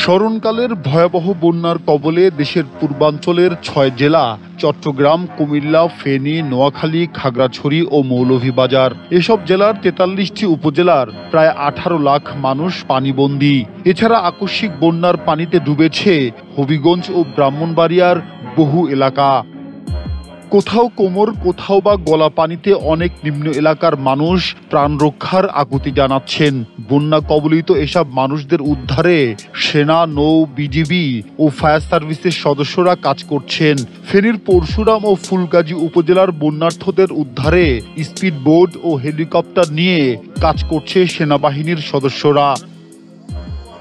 স্মরণকালের ভয়াবহ বন্যার কবলে দেশের পূর্বাঞ্চলের ৬ জেলা চট্টগ্রাম, কুমিল্লা, ফেনী, নোয়াখালী, খাগড়াছড়ি ও মৌলভীবাজার এসব জেলার ৪৩টি উপজেলার প্রায় ১৮ লাখ মানুষ পানিবন্দী। এছাড়া আকস্মিক বন্যার পানিতে ডুবেছে হবিগঞ্জ ও ব্রাহ্মণবাড়িয়ার বহু এলাকা। কোথাও কোমর, কোথাও বা গলা পানিতে অনেক নিম্ন এলাকার মানুষ প্রাণ রক্ষার আকুতি জানাচ্ছেন। বন্যা কবলিত এসব মানুষদের উদ্ধারে সেনা, নৌ, বিজিবি ও ফায়ার সার্ভিসের সদস্যরা কাজ করছেন। ফেনীর পরশুরাম ও ফুলগাজী উপজেলার বন্যার্থদের উদ্ধারে স্পিড বোট ও হেলিকপ্টার নিয়ে কাজ করছে সেনাবাহিনীর সদস্যরা।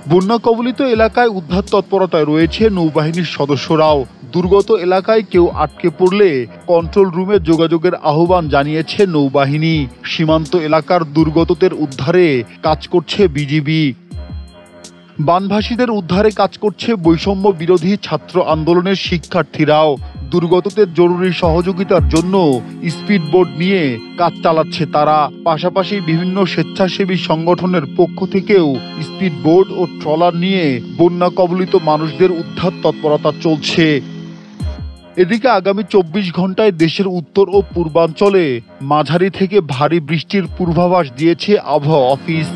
বন্যা কবলিত এলাকায় উদ্ধার তৎপরতায় রয়েছে নৌবাহিনীর সদস্যরাও। দুর্গত এলাকায় কেউ আটকে পড়লে কন্ট্রোল রুমে যোগাযোগের আহ্বান জানিয়েছে নৌবাহিনী। সীমান্ত এলাকার দুর্গতদের উদ্ধারে কাজ করছে বিজিবি। বানভাসীদের উদ্ধারে কাজ করছে বৈষম্য বিরোধী ছাত্র আন্দোলনের শিক্ষার্থীরাও। দুর্গতদের জরুরি সহযোগিতার জন্য স্পিড বোট নিয়ে কাজ চালাচ্ছে তারা। পাশাপাশি বিভিন্ন স্বেচ্ছাসেবী সংগঠনের পক্ষ থেকেও স্পিড বোট ও ট্রলার নিয়ে বন্যা কবলিত মানুষদের উদ্ধার তৎপরতা চলছে। এদিকে আগামী ২৪ ঘন্টায় দেশের উত্তর ও পূর্বাঞ্চলে মাঝারি থেকে ভারী বৃষ্টির পূর্বাভাস দিয়েছে আবহাওয়া অফিস।